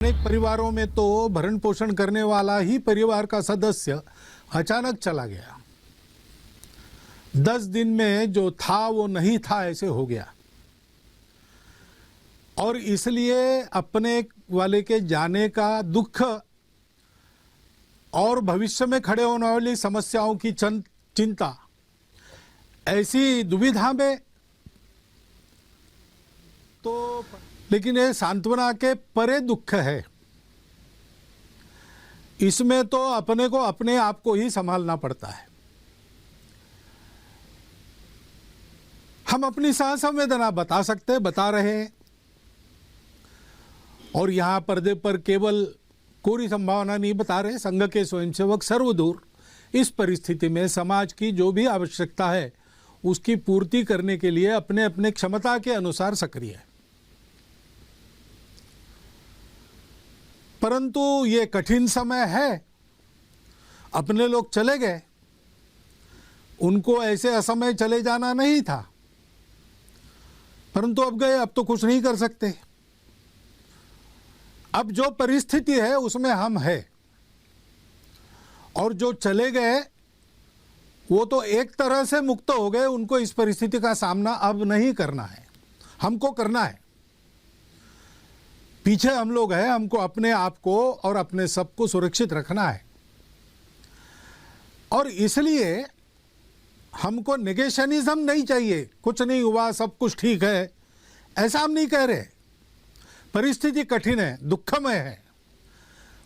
अनेक परिवारों में तो भरण पोषण करने वाला ही परिवार का सदस्य अचानक चला गया। 10 दिन में जो था वो नहीं था, ऐसे हो गया। और इसलिए अपने वाले के जाने का दुख और भविष्य में खड़े होने वाली समस्याओं की चिंता, ऐसी दुविधा में तो, लेकिन ये सांत्वना के परे दुख है। इसमें तो अपने को अपने आप को ही संभालना पड़ता है। हम अपनी सहसंवेदना बता सकते, बता रहे हैं, और यहां पर्दे पर केवल कोरी संभावना नहीं बता रहे। संघ के स्वयंसेवक सर्वदूर इस परिस्थिति में समाज की जो भी आवश्यकता है उसकी पूर्ति करने के लिए अपने अपने क्षमता के अनुसार सक्रिय है। परंतु ये कठिन समय है। अपने लोग चले गए, उनको ऐसे असमय चले जाना नहीं था, परंतु अब गए, अब तो कुछ नहीं कर सकते। अब जो परिस्थिति है उसमें हम हैं, और जो चले गए वो तो एक तरह से मुक्त हो गए। उनको इस परिस्थिति का सामना अब नहीं करना है, हमको करना है। पीछे हम लोग हैं, हमको अपने आप को और अपने सबको सुरक्षित रखना है। और इसलिए हमको नेगेशनिज्म नहीं चाहिए। कुछ नहीं हुआ, सब कुछ ठीक है, ऐसा हम नहीं कह रहे। परिस्थिति कठिन है, दुखमय है,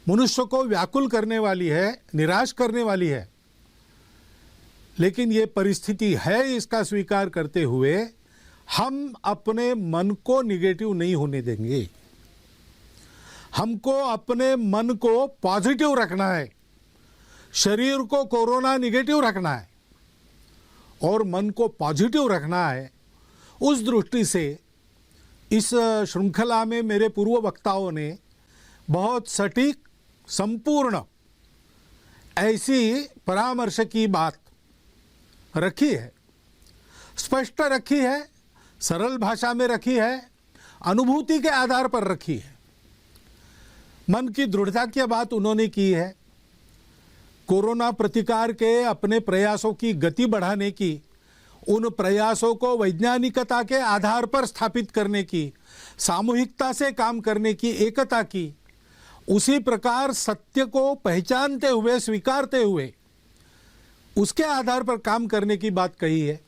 मनुष्य को व्याकुल करने वाली है, निराश करने वाली है, लेकिन ये परिस्थिति है, इसका स्वीकार करते हुए हम अपने मन को निगेटिव नहीं होने देंगे। हमको अपने मन को पॉजिटिव रखना है, शरीर को कोरोना निगेटिव रखना है और मन को पॉजिटिव रखना है। उस दृष्टि से इस श्रृंखला में मेरे पूर्व वक्ताओं ने बहुत सटीक, संपूर्ण ऐसी परामर्श की बात रखी है, स्पष्ट रखी है, सरल भाषा में रखी है, अनुभूति के आधार पर रखी है। मन की दृढ़ता की बात उन्होंने की है। कोरोना प्रतिकार के अपने प्रयासों की गति बढ़ाने की, उन प्रयासों को वैज्ञानिकता के आधार पर स्थापित करने की, सामूहिकता से काम करने की, एकता की, उसी प्रकार सत्य को पहचानते हुए, स्वीकारते हुए उसके आधार पर काम करने की बात कही है।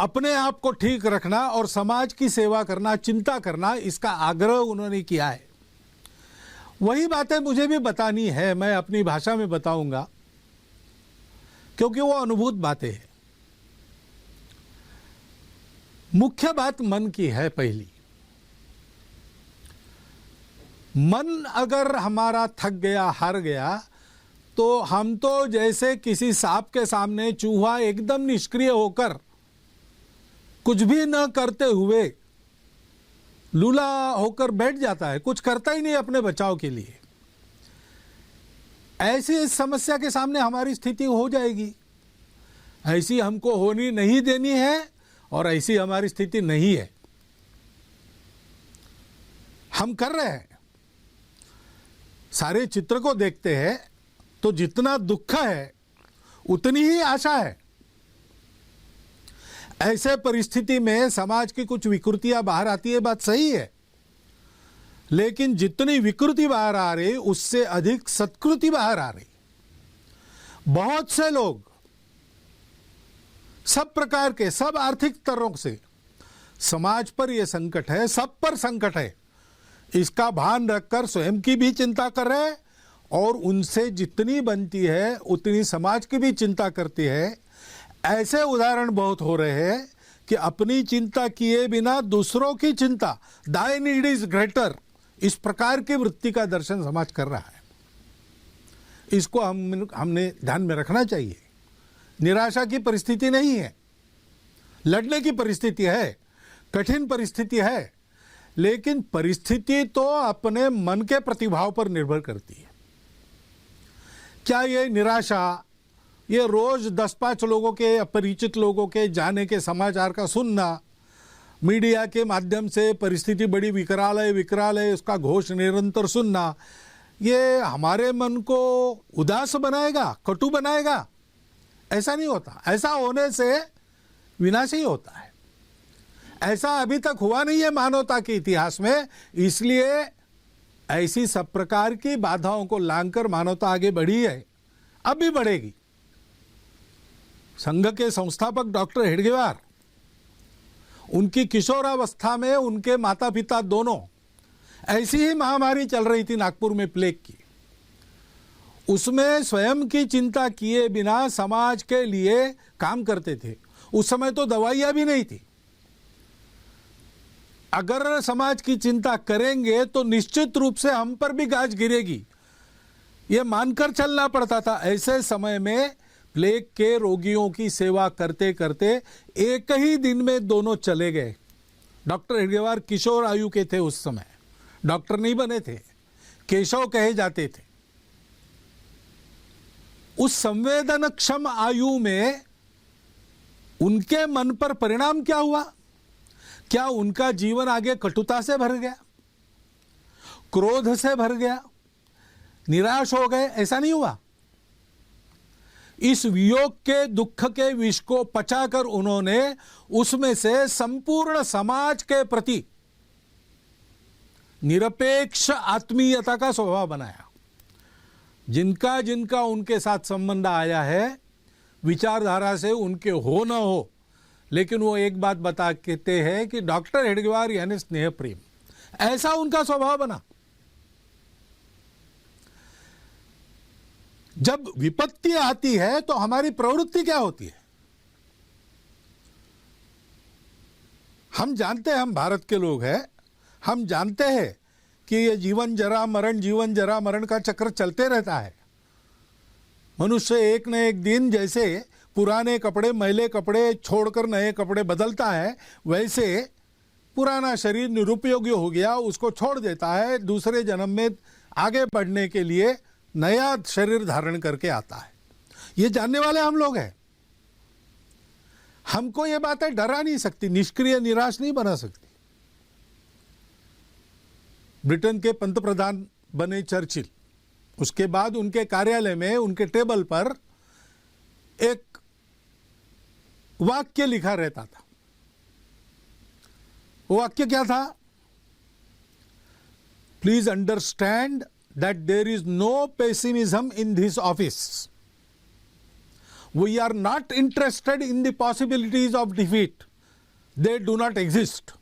अपने आप को ठीक रखना और समाज की सेवा करना, चिंता करना, इसका आग्रह उन्होंने किया है। वही बातें मुझे भी बतानी है, मैं अपनी भाषा में बताऊंगा, क्योंकि वो अनुभूत बातें हैं। मुख्य बात मन की है। पहली, मन अगर हमारा थक गया, हार गया, तो हम तो जैसे किसी सांप के सामने चूहा एकदम निष्क्रिय होकर, कुछ भी न करते हुए लूला होकर बैठ जाता है, कुछ करता ही नहीं अपने बचाव के लिए। ऐसी इस समस्या के सामने हमारी स्थिति हो जाएगी। ऐसी हमको होनी नहीं देनी है, और ऐसी हमारी स्थिति नहीं है। हम कर रहे हैं, सारे चित्र को देखते हैं तो जितना दुख है उतनी ही आशा है। ऐसे परिस्थिति में समाज की कुछ विकृतियां बाहर आती है, बात सही है, लेकिन जितनी विकृति बाहर आ रही उससे अधिक सत्कृति बाहर आ रही। बहुत से लोग सब प्रकार के, सब आर्थिक स्तरों से, समाज पर यह संकट है, सब पर संकट है, इसका भान रखकर स्वयं की भी चिंता कर रहे हैं, और उनसे जितनी बनती है उतनी समाज की भी चिंता करती है। ऐसे उदाहरण बहुत हो रहे हैं कि अपनी चिंता किए बिना दूसरों की चिंता, दाई नीड इज ग्रेटर, इस प्रकार की वृत्ति का दर्शन समाज कर रहा है। इसको हमने ध्यान में रखना चाहिए। निराशा की परिस्थिति नहीं है, लड़ने की परिस्थिति है, कठिन परिस्थिति है, लेकिन परिस्थिति तो अपने मन के प्रतिभाव पर निर्भर करती है। क्या ये निराशा, ये रोज 10-5 लोगों के, अपरिचित लोगों के जाने के समाचार का सुनना, मीडिया के माध्यम से परिस्थिति बड़ी विकराल है उसका घोष निरंतर सुनना, ये हमारे मन को उदास बनाएगा, कटु बनाएगा? ऐसा नहीं होता। ऐसा होने से विनाश ही होता है। ऐसा अभी तक हुआ नहीं है मानवता के इतिहास में, इसलिए ऐसी सब प्रकार की बाधाओं को लांघकर मानवता आगे बढ़ी है, अब भी बढ़ेगी। संघ के संस्थापक डॉक्टर हेडगेवार, उनकी किशोरावस्था में उनके माता पिता दोनों, ऐसी ही महामारी चल रही थी नागपुर में प्लेग की, उसमें स्वयं की चिंता किए बिना समाज के लिए काम करते थे। उस समय तो दवाइयां भी नहीं थी। अगर समाज की चिंता करेंगे तो निश्चित रूप से हम पर भी गाज गिरेगी, ये मानकर चलना पड़ता था। ऐसे समय में प्लेग के रोगियों की सेवा करते करते एक ही दिन में दोनों चले गए। डॉक्टर हेडगेवार किशोर आयु के थे, उस समय डॉक्टर नहीं बने थे, केशव कहे जाते थे। उस संवेदनक्षम आयु में उनके मन पर परिणाम क्या हुआ? क्या उनका जीवन आगे कटुता से भर गया, क्रोध से भर गया, निराश हो गए? ऐसा नहीं हुआ। इस वियोग के दुख के विष को पचाकर उन्होंने उसमें से संपूर्ण समाज के प्रति निरपेक्ष आत्मीयता का स्वभाव बनाया। जिनका जिनका उनके साथ संबंध आया है, विचारधारा से उनके हो न हो, लेकिन वो एक बात बता कहते हैं कि डॉक्टर हेडगेवार यानी स्नेह प्रेम, ऐसा उनका स्वभाव बना। जब विपत्ति आती है तो हमारी प्रवृत्ति क्या होती है? हम जानते हैं, हम भारत के लोग हैं, हम जानते हैं कि ये जीवन जरा मरण का चक्र चलते रहता है। मनुष्य एक न एक दिन जैसे पुराने कपड़े, मैले कपड़े छोड़कर नए कपड़े बदलता है, वैसे पुराना शरीर निरुपयोगी हो गया, उसको छोड़ देता है, दूसरे जन्म में आगे बढ़ने के लिए नया शरीर धारण करके आता है। ये जानने वाले हम लोग हैं। हमको ये बातें डरा नहीं सकती, निष्क्रिय निराश नहीं बना सकती। ब्रिटेन के पंतप्रधान बने चर्चिल, उसके बाद उनके कार्यालय में उनके टेबल पर एक वाक्य लिखा रहता था। वो वाक्य क्या था? Please understand that there is no pessimism in this office. We are not interested in the possibilities of defeat. They do not exist.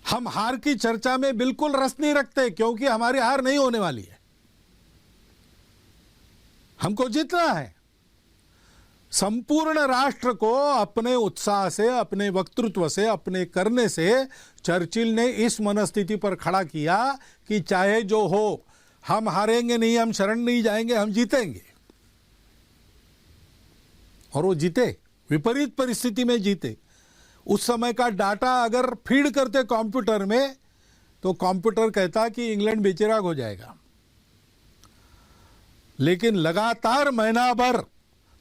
हम हार की चर्चा में बिल्कुल रस नहीं रखते, क्योंकि हमारी हार नहीं होने वाली है। हमको जीतना है। संपूर्ण राष्ट्र को अपने उत्साह से, अपने वक्तृत्व से, अपने करने से चर्चिल ने इस मनस्थिति पर खड़ा किया कि चाहे जो हो, हम हारेंगे नहीं, हम शरण नहीं जाएंगे, हम जीतेंगे। और वो जीते, विपरीत परिस्थिति में जीते। उस समय का डाटा अगर फीड करते कंप्यूटर में, तो कंप्यूटर कहता कि इंग्लैंड बेचिराग हो जाएगा। लेकिन लगातार महीना भर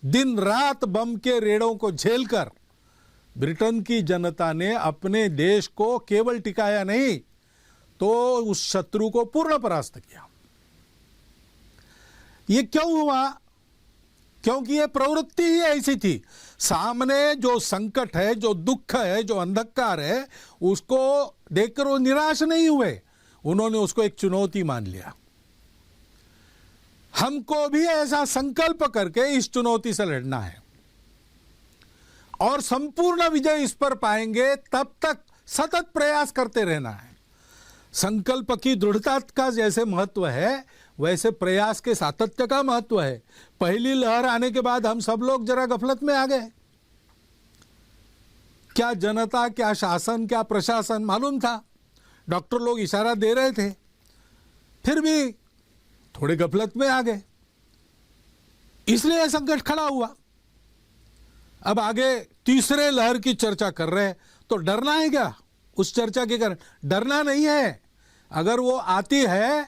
दिन रात बम के रेड़ों को झेलकर ब्रिटेन की जनता ने अपने देश को केवल टिकाया नहीं, तो उस शत्रु को पूर्ण परास्त किया। ये क्यों हुआ? क्योंकि ये प्रवृत्ति ही ऐसी थी। सामने जो संकट है, जो दुख है, जो अंधकार है, उसको देखकर वो निराश नहीं हुए, उन्होंने उसको एक चुनौती मान लिया। हमको भी ऐसा संकल्प करके इस चुनौती से लड़ना है और संपूर्ण विजय इस पर पाएंगे, तब तक सतत प्रयास करते रहना है। संकल्प की दृढ़ता का जैसे महत्व है, वैसे प्रयास के सातत्य का महत्व है। पहली लहर आने के बाद हम सब लोग जरा गफलत में आ गए। क्या जनता, क्या शासन, क्या प्रशासन मालूम था? डॉक्टर लोग इशारा दे रहे थे, फिर भी थोड़े गफलत में आ गए, इसलिए संकट खड़ा हुआ। अब आगे तीसरे लहर की चर्चा कर रहे हैं, तो डरना है क्या उस चर्चा के कारण? डरना नहीं है। अगर वो आती है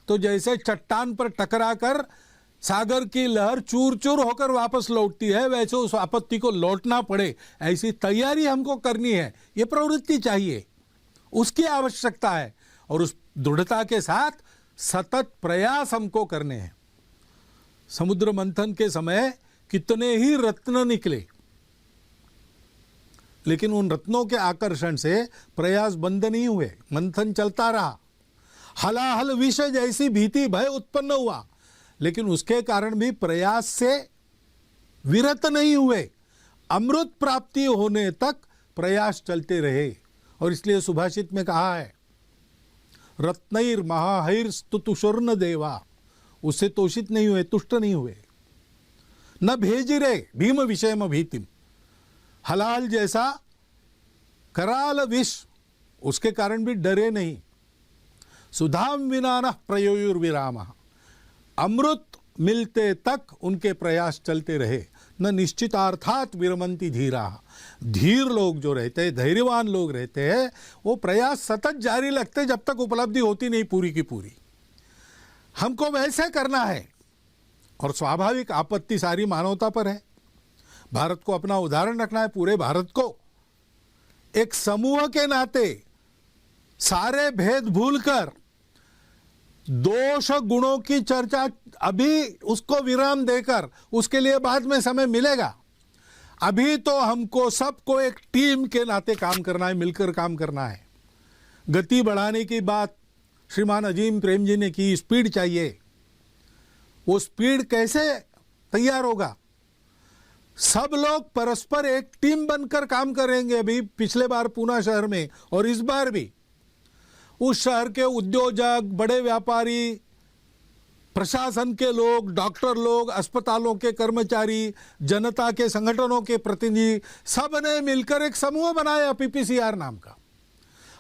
तो जैसे चट्टान पर टकराकर सागर की लहर चूर चूर होकर वापस लौटती है, वैसे उस आपत्ति को लौटना पड़े ऐसी तैयारी हमको करनी है। ये प्रवृत्ति चाहिए, उसकी आवश्यकता है, और उस दृढ़ता के साथ सतत प्रयास हमको करने हैं। समुद्र मंथन के समय कितने ही रत्न निकले, लेकिन उन रत्नों के आकर्षण से प्रयास बंद नहीं हुए, मंथन चलता रहा। हलाहल विष जैसी भीति भय उत्पन्न हुआ, लेकिन उसके कारण भी प्रयास से विरत नहीं हुए। अमृत प्राप्ति होने तक प्रयास चलते रहे। और इसलिए सुभाषित में कहा है, रत्नैर महाहैर स्तुतुषुर्न देवा, उससे तोषित नहीं हुए, तुष्ट नहीं हुए। न भेजिरे भीम विषयम भीतिम, हलाल जैसा कराल विष, उसके कारण भी डरे नहीं। सुधाम विना न प्रयोयुर्विराम, अमृत मिलते तक उनके प्रयास चलते रहे। न निश्चितार्थात विरमंती धीरा, धीर लोग जो रहते हैं, धैर्यवान लोग रहते हैं, वो प्रयास सतत जारी रखते जब तक उपलब्धि होती नहीं पूरी की पूरी। हमको वैसे करना है, और स्वाभाविक आपत्ति सारी मानवता पर है। भारत को अपना उदाहरण रखना है, पूरे भारत को एक समूह के नाते सारे भेद भूलकर दोष गुणों की चर्चा अभी उसको विराम देकर, उसके लिए बाद में समय मिलेगा। अभी तो हमको सबको एक टीम के नाते काम करना है, मिलकर काम करना है। गति बढ़ाने की बात श्रीमान अजीम प्रेम जी ने की, स्पीड चाहिए। वो स्पीड कैसे तैयार होगा? सब लोग परस्पर एक टीम बनकर काम करेंगे। अभी पिछले बार पूना शहर में और इस बार भी उस शहर के उद्योजक, बड़े व्यापारी, प्रशासन के लोग, डॉक्टर लोग, अस्पतालों के कर्मचारी, जनता के संगठनों के प्रतिनिधि, सब ने मिलकर एक समूह बनाया PPCR नाम का,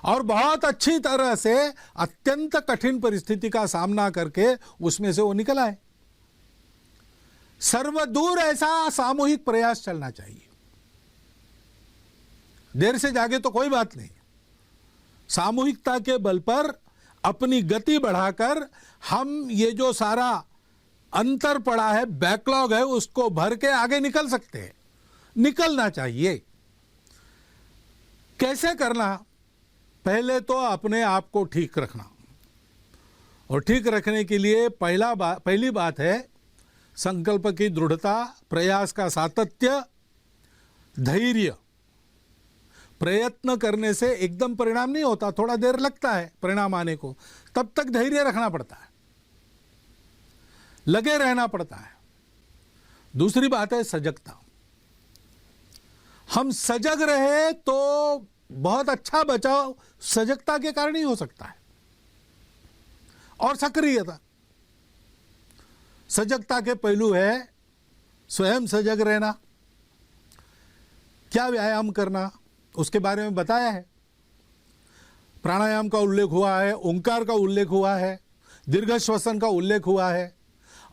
और बहुत अच्छी तरह से अत्यंत कठिन परिस्थिति का सामना करके उसमें से वो निकल आए। सर्वदूर ऐसा सामूहिक प्रयास चलना चाहिए। देर से जागे तो कोई बात नहीं, सामूहिकता के बल पर अपनी गति बढ़ाकर हम ये जो सारा अंतर पड़ा है, बैकलॉग है, उसको भर के आगे निकल सकते हैं। निकलना चाहिए। कैसे करना? पहले तो अपने आप को ठीक रखना, और ठीक रखने के लिए पहली बात है संकल्प की दृढ़ता, प्रयास का सातत्य, धैर्य। प्रयत्न करने से एकदम परिणाम नहीं होता, थोड़ा देर लगता है परिणाम आने को, तब तक धैर्य रखना पड़ता है, लगे रहना पड़ता है। दूसरी बात है सजगता। हम सजग रहे तो बहुत अच्छा बचाव सजगता के कारण ही हो सकता है। और सक्रियता, सजगता के पहलू है स्वयं सजग रहना, क्या व्यायाम करना, उसके बारे में बताया है। प्राणायाम का उल्लेख हुआ है, ओंकार का उल्लेख हुआ है, दीर्घ श्वसन का उल्लेख हुआ है।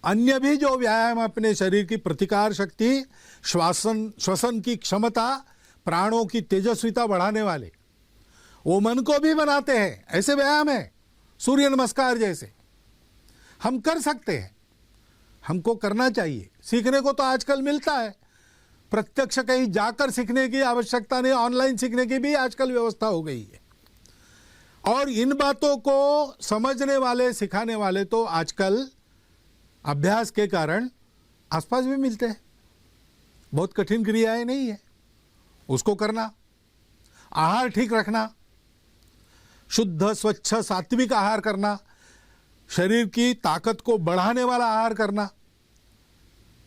अन्य भी जो व्यायाम अपने शरीर की प्रतिकार शक्ति, श्वसन की क्षमता, प्राणों की तेजस्विता बढ़ाने वाले, वो मन को भी बनाते हैं। ऐसे व्यायाम है, सूर्य नमस्कार जैसे हम कर सकते हैं, हमको करना चाहिए। सीखने को तो आजकल मिलता है, प्रत्यक्ष कहीं जाकर सीखने की आवश्यकता नहीं, ऑनलाइन सीखने की भी आजकल व्यवस्था हो गई है। और इन बातों को समझने वाले, सिखाने वाले तो आजकल अभ्यास के कारण आसपास भी मिलते हैं। बहुत कठिन क्रियाएं नहीं है, उसको करना। आहार ठीक रखना, शुद्ध स्वच्छ सात्विक आहार करना, शरीर की ताकत को बढ़ाने वाला आहार करना,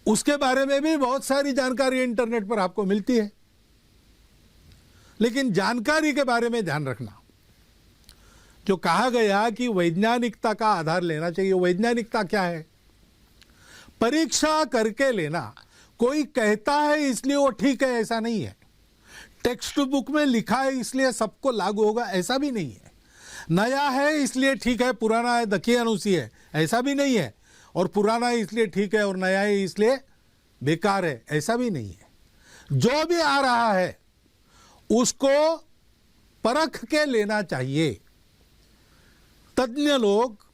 उसके बारे में भी बहुत सारी जानकारी इंटरनेट पर आपको मिलती है। लेकिन जानकारी के बारे में ध्यान रखना। जो कहा गया कि वैज्ञानिकता का आधार लेना चाहिए, वैज्ञानिकता क्या है? परीक्षा करके लेना। कोई कहता है इसलिए वो ठीक है, ऐसा नहीं है। टेक्स्ट बुक में लिखा है इसलिए सबको लागू होगा, ऐसा भी नहीं है। नया है इसलिए ठीक है, पुराना है दकियानुसी है, ऐसा भी नहीं है। और पुराना है इसलिए ठीक है और नया है इसलिए बेकार है, ऐसा भी नहीं है। जो भी आ रहा है उसको परख के लेना चाहिए। तज्ञ लोग,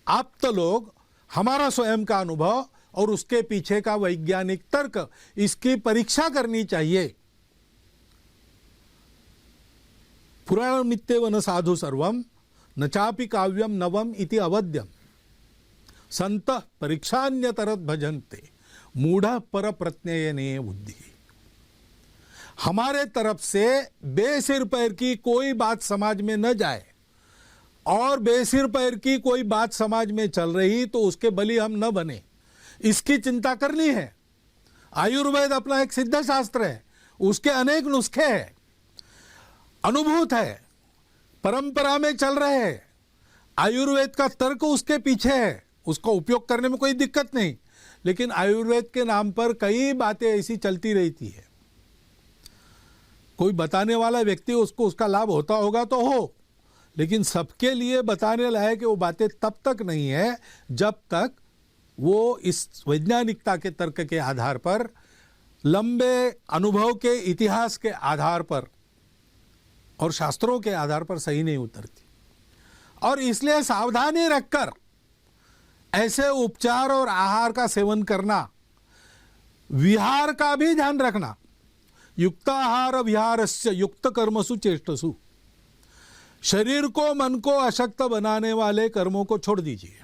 आप्त लोग, हमारा स्वयं का अनुभव और उसके पीछे का वैज्ञानिक तर्क, इसकी परीक्षा करनी चाहिए। पुराणम नित्यवन साधु सर्वम न चापि काव्यम नवम इति अवध्यम संतः परीक्षान्यतरत भजन्ते मूढ़ पर प्रत्ययने बुद्धि। हमारे तरफ से बेसिर पैर की कोई बात समाज में न जाए, और बेसिर पैर की कोई बात समाज में चल रही तो उसके बलि हम न बने, इसकी चिंता करनी है। आयुर्वेद अपना एक सिद्ध शास्त्र है, उसके अनेक नुस्खे हैं, अनुभूत है, परंपरा में चल रहे हैं। आयुर्वेद का तर्क उसके पीछे है, उसका उपयोग करने में कोई दिक्कत नहीं, लेकिन आयुर्वेद के नाम पर कई बातें ऐसी चलती रहती है। कोई बताने वाला व्यक्ति उसको उसका लाभ होता होगा तो हो, लेकिन सबके लिए बताने लायक वो बातें तब तक नहीं है जब तक वो इस वैज्ञानिकता के तर्क के आधार पर, लंबे अनुभव के इतिहास के आधार पर और शास्त्रों के आधार पर सही नहीं उतरती। और इसलिए सावधानी रखकर ऐसे उपचार और आहार का सेवन करना, विहार का भी ध्यान रखना। युक्ताहार विहारस्य युक्त कर्मसु चेष्टसु। शरीर को, मन को अशक्त बनाने वाले कर्मों को छोड़ दीजिए।